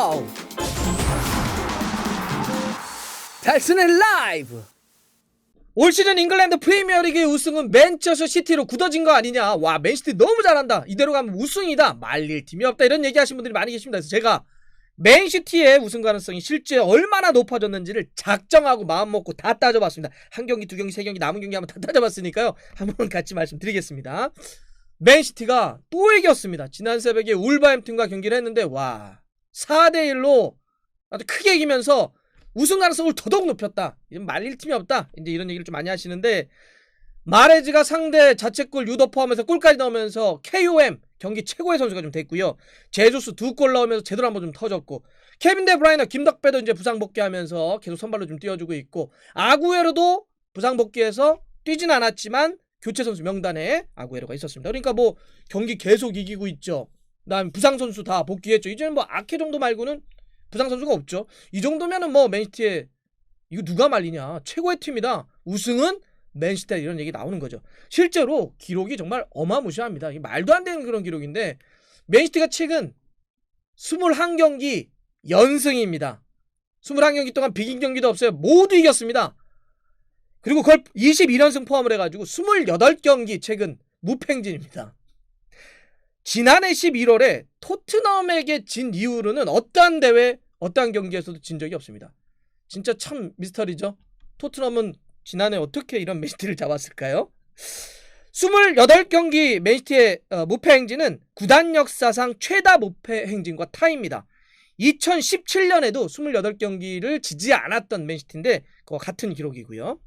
고! 달슨의 라이브! 올 시즌 잉글랜드 프리미어리그의 우승은 맨체스터 시티로 굳어진 거 아니냐. 와, 맨시티 너무 잘한다. 이대로 가면 우승이다. 말릴 팀이 없다. 이런 얘기하시는 분들이 많이 계십니다. 그래서 제가 맨시티의 우승 가능성이 실제 얼마나 높아졌는지를 작정하고 마음먹고 다 따져봤습니다. 한 경기, 두 경기, 세 경기, 남은 경기 한번 다 따져봤으니까요. 한번 같이 말씀드리겠습니다. 맨시티가 또 이겼습니다. 지난 새벽에 울버햄튼과 경기를 했는데 와, 4대1로 아주 크게 이기면서 우승 가능성을 더더욱 높였다. 말릴 팀이 없다. 이제 이런 얘기를 좀 많이 하시는데, 마레즈가 상대 자책골 유도 포함해서 골까지 넣으면서 KOM 경기 최고의 선수가 좀 됐고요. 제주스 2골 넣으면서 제대로 한번 좀 터졌고, 케빈 데 브라이너, 김덕배도 이제 부상 복귀하면서 계속 선발로 좀 뛰어주고 있고, 아구에로도 부상 복귀해서 뛰진 않았지만 교체 선수 명단에 아구에로가 있었습니다. 그러니까 뭐 경기 계속 이기고 있죠. 그다음 부상 선수 다 복귀했죠. 이제는 뭐 아케 정도 말고는 부상 선수가 없죠. 이 정도면은 뭐 맨시티에 이거 누가 말리냐, 최고의 팀이다, 우승은 맨시티다, 이런 얘기 나오는 거죠. 실제로 기록이 정말 어마무시합니다. 이게 말도 안 되는 그런 기록인데, 맨시티가 최근 21경기 연승입니다. 21경기 동안 비긴 경기도 없어요. 모두 이겼습니다. 그리고 그걸 21연승 포함을 해가지고 28경기 최근 무패행진입니다. 지난해 11월에 토트넘에게 진 이후로는 어떠한 대회, 어떠한 경기에서도 진 적이 없습니다. 진짜 참 미스터리죠. 토트넘은 지난해 어떻게 이런 맨시티를 잡았을까요? 28경기 맨시티의 무패 행진은 구단 역사상 최다 무패 행진과 타입니다. 2017년에도 28경기를 지지 않았던 맨시티인데 그와 같은 기록이고요.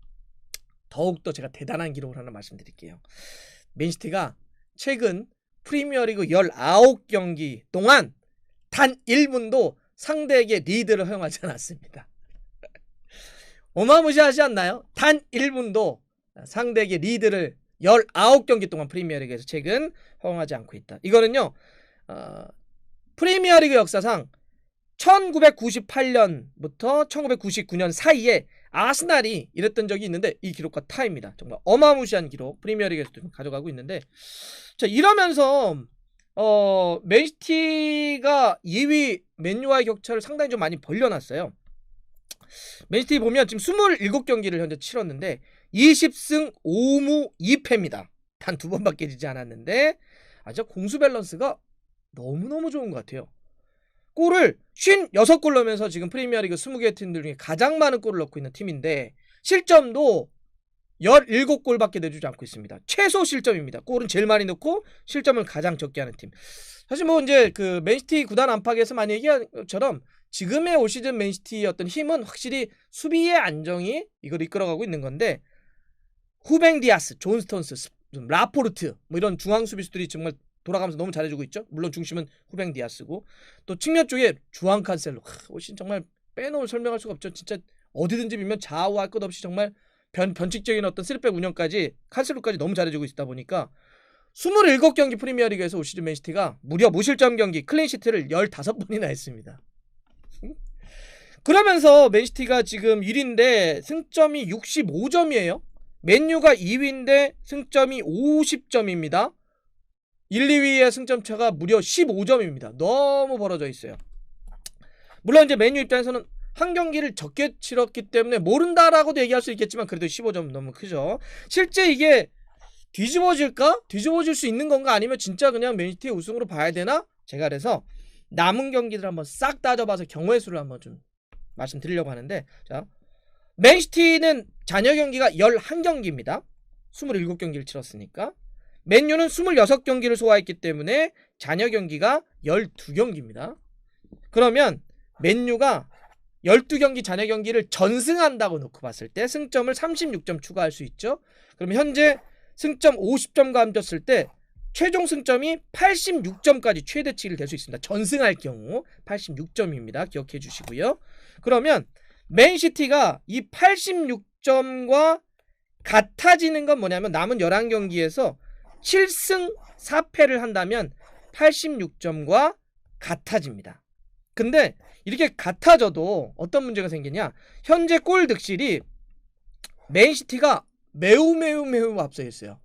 더욱더 제가 대단한 기록을 하나 말씀드릴게요. 맨시티가 최근 프리미어리그 19경기 동안 단 1분도 상대에게 리드를 허용하지 않았습니다. 어마무시하지 않나요? 단 1분도 상대에게 리드를 19경기 동안 프리미어리그에서 최근 허용하지 않고 있다. 이거는요, 프리미어리그 역사상 1998년부터 1999년 사이에 아스날이 이랬던 적이 있는데 이 기록과 타입니다. 정말 어마무시한 기록 프리미어리그에서도 좀 가져가고 있는데, 자, 이러면서 맨시티가 2위 맨유와의 격차를 상당히 좀 많이 벌려놨어요. 맨시티 보면 지금 27경기를 현재 치렀는데 20승 5무 2패입니다. 단 2번밖에 지지 않았는데, 진짜 공수 밸런스가 너무너무 좋은 것 같아요. 골을 56골 넣으면서 지금 프리미어리그 20개 팀들 중에 가장 많은 골을 넣고 있는 팀인데, 실점도 17골밖에 내주지 않고 있습니다. 최소 실점입니다. 골은 제일 많이 넣고 실점을 가장 적게 하는 팀. 사실 뭐 이제 그 맨시티 구단 안팎에서 많이 얘기한 것처럼 지금의 올 시즌 맨시티의 어떤 힘은 확실히 수비의 안정이 이걸 이끌어가고 있는 건데, 후뱅 디아스, 존 스톤스, 라포르트 뭐 이런 중앙 수비수들이 정말 돌아가면서 너무 잘해주고 있죠. 물론 중심은 후뱅 디아스고, 또 측면 쪽에 주앙 칸셀로, 올 시즌 정말 빼놓을 설명할 수가 없죠. 진짜 어디든지 밀면 좌우할 것 없이 정말 변칙적인 어떤 3백 운영까지, 칸셀로까지 너무 잘해주고 있다 보니까 27경기 프리미어리그에서 올 시즌 맨시티가 무려 무실점 경기 클린시트를 15번이나 했습니다. 그러면서 맨시티가 지금 1위인데 승점이 65점이에요. 맨유가 2위인데 승점이 50점입니다. 1, 2위의 승점차가 무려 15점입니다. 너무 벌어져 있어요. 물론 이제 맨유 입장에서는 한 경기를 적게 치렀기 때문에 모른다라고도 얘기할 수 있겠지만, 그래도 15점 너무 크죠. 실제 이게 뒤집어질까? 뒤집어질 수 있는 건가? 아니면 진짜 그냥 맨시티의 우승으로 봐야 되나? 제가 그래서 남은 경기들 한번 싹 따져봐서 경우의 수를 한번 좀 말씀드리려고 하는데, 자, 맨시티는 잔여 경기가 11경기입니다. 27경기를 치렀으니까. 맨유는 26경기를 소화했기 때문에 잔여 경기가 12경기입니다. 그러면 맨유가 12경기 잔여 경기를 전승한다고 놓고 봤을 때 승점을 36점 추가할 수 있죠. 그럼 현재 승점 50점과 합쳤을 때 최종 승점이 86점까지 최대치를 될 수 있습니다. 전승할 경우 86점입니다. 기억해 주시고요. 그러면 맨시티가 이 86점과 같아지는 건 뭐냐면, 남은 11경기에서 7승 4패를 한다면 86점과 같아집니다. 근데 이렇게 같아져도 어떤 문제가 생기냐, 현재 골 득실이 맨시티가 매우 앞서 있어요.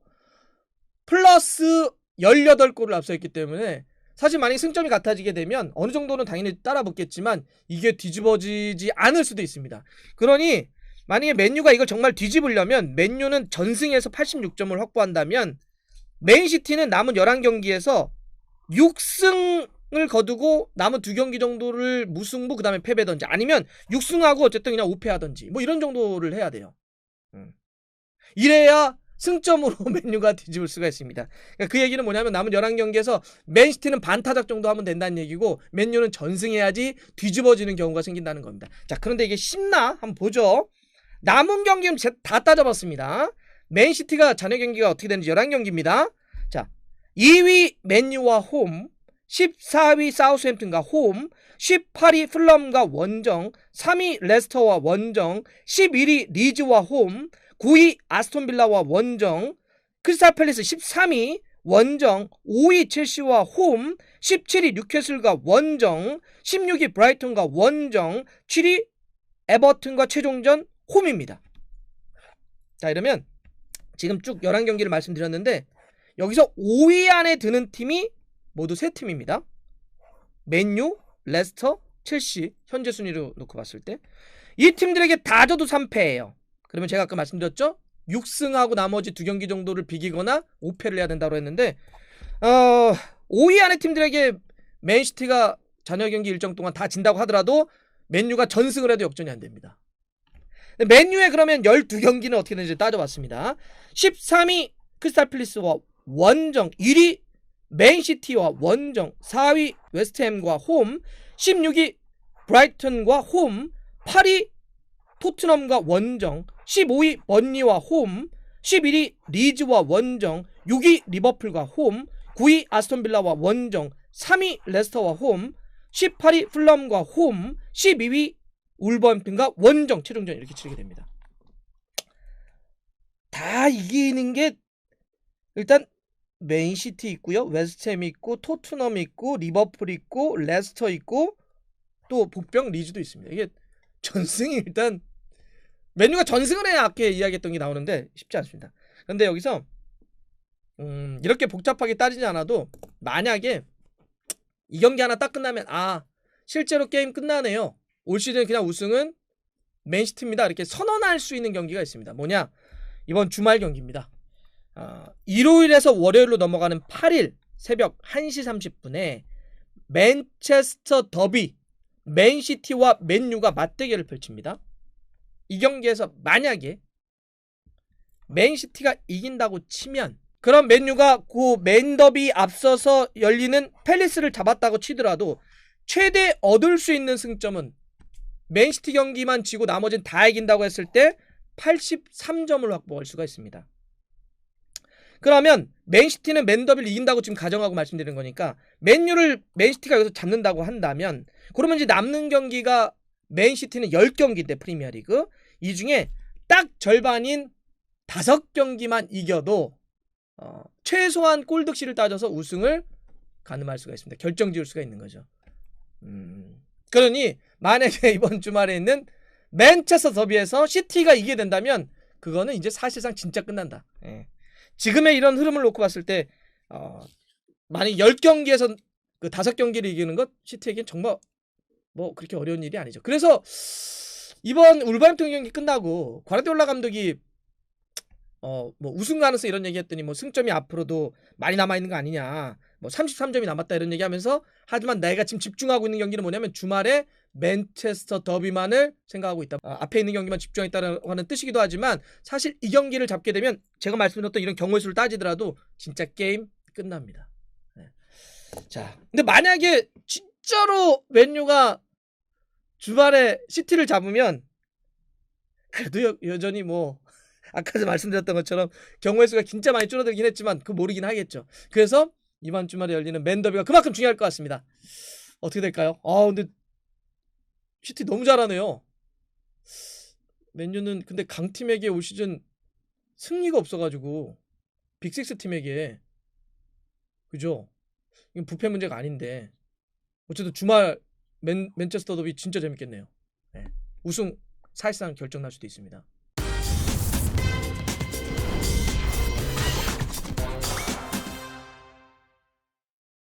플러스 18골을 앞서 있기 때문에 사실 만약에 승점이 같아지게 되면 어느 정도는 당연히 따라 붙겠지만 이게 뒤집어지지 않을 수도 있습니다. 그러니 만약에 맨유가 이걸 정말 뒤집으려면 맨유는 전승에서 86점을 확보한다면 맨시티는 남은 11경기에서 6승을 거두고 남은 2경기 정도를 무승부 그 다음에 패배던지 아니면 6승하고 어쨌든 그냥 5패하던지 뭐 이런 정도를 해야 돼요. 이래야 승점으로 맨유가 뒤집을 수가 있습니다. 그러니까 그 얘기는 뭐냐면 남은 11경기에서 맨시티는 반타작 정도 하면 된다는 얘기고 맨유는 전승해야지 뒤집어지는 경우가 생긴다는 겁니다. 자, 그런데 이게 쉽나? 한번 보죠. 남은 경기는 다 따져봤습니다. 맨시티가 잔여 경기가 어떻게 되는지 11경기입니다. 자, 2위 맨유와 홈, 14위 사우스햄튼과 홈, 18위 플럼과 원정, 3위 레스터와 원정, 11위 리즈와 홈, 9위 아스톤빌라와 원정, 크리스탈 팰리스 13위 원정, 5위 첼시와 홈, 17위 뉴캐슬과 원정, 16위 브라이턴과 원정, 7위 에버튼과 최종전 홈입니다. 자, 이러면 지금 쭉 11경기를 말씀드렸는데 여기서 5위 안에 드는 팀이 모두 3팀입니다. 맨유, 레스터, 첼시 현재 순위로 놓고 봤을 때 이 팀들에게 다 져도 3패예요. 그러면 제가 아까 말씀드렸죠? 6승하고 나머지 2경기 정도를 비기거나 5패를 해야 된다고 했는데 5위 안에 팀들에게 맨시티가 잔여 경기 일정 동안 다 진다고 하더라도 맨유가 전승을 해도 역전이 안 됩니다. 맨유의 그러면 12경기는 어떻게 되는지 따져봤습니다. 13위 크리스탈 팰리스와 원정, 1위 맨시티와 원정, 4위 웨스트햄과 홈, 16위 브라이턴과 홈, 8위 토트넘과 원정, 15위 번리와 홈, 11위 리즈와 원정, 6위 리버풀과 홈, 9위 아스톤빌라와 원정, 3위 레스터와 홈, 18위 풀럼과 홈, 12위 울버햄튼과 원정 최종전 이렇게 치르게 됩니다. 다 이기는 게 일단 맨시티 있고요, 웨스트햄 있고, 토트넘 있고, 리버풀 있고, 레스터 있고, 또 복병 리즈도 있습니다. 이게 전승이 일단 맨유가 전승을 해야 아까 이야기했던 게 나오는데 쉽지 않습니다. 그런데 여기서 이렇게 복잡하게 따지지 않아도 만약에 이 경기 하나 딱 끝나면 실제로 게임 끝나네요. 올 시즌 그냥 우승은 맨시티입니다. 이렇게 선언할 수 있는 경기가 있습니다. 뭐냐? 이번 주말 경기입니다. 일요일에서 월요일로 넘어가는 8일 새벽 1시 30분에 맨체스터 더비 맨시티와 맨유가 맞대결을 펼칩니다. 이 경기에서 만약에 맨시티가 이긴다고 치면 그럼 맨유가 그 맨더비 앞서서 열리는 팰리스를 잡았다고 치더라도 최대 얻을 수 있는 승점은 맨시티 경기만 지고 나머지는 다 이긴다고 했을 때 83점을 확보할 수가 있습니다. 그러면 맨시티는 맨더비를 이긴다고 지금 가정하고 말씀드리는 거니까 맨유를 맨시티가 여기서 잡는다고 한다면 그러면 이제 남는 경기가 맨시티는 10경기인데 프리미어리그 이 중에 딱 절반인 5경기만 이겨도 최소한 골득실을 따져서 우승을 가늠할 수가 있습니다. 결정지을 수가 있는 거죠. 그러니 만약에 이번 주말에 있는 맨체스터 더비에서 시티가 이기게 된다면 그거는 이제 사실상 진짜 끝난다. 지금의 이런 흐름을 놓고 봤을 때 만약 10경기에서 그 5경기를 이기는 것 시티에겐 정말 뭐 그렇게 어려운 일이 아니죠. 그래서 이번 울버햄튼 경기 끝나고 과르디올라 감독이 뭐 우승 가능성 이런 얘기했더니 뭐 승점이 앞으로도 많이 남아있는 거 아니냐, 뭐 33점이 남았다 이런 얘기하면서 하지만 내가 지금 집중하고 있는 경기는 뭐냐면 주말에 맨체스터 더비만을 생각하고 있다. 앞에 있는 경기만 집중했다고 하는 뜻이기도 하지만 사실 이 경기를 잡게 되면 제가 말씀드렸던 이런 경우의 수를 따지더라도 진짜 게임 끝납니다. 자, 근데 만약에 진짜로 맨유가 주말에 시티를 잡으면 그래도 여전히 뭐 아까 말씀드렸던 것처럼 경우의 수가 진짜 많이 줄어들긴 했지만 그거 모르긴 하겠죠. 그래서 이번 주말에 열리는 맨더비가 그만큼 중요할 것 같습니다. 어떻게 될까요? 근데 시티 너무 잘하네요. 맨유는 근데 강팀에게 올 시즌 승리가 없어가지고 빅6 팀에게 그죠? 이건 부패 문제가 아닌데 어쨌든 주말 맨체스터 더비 진짜 재밌겠네요. 우승 사실상 결정 날 수도 있습니다.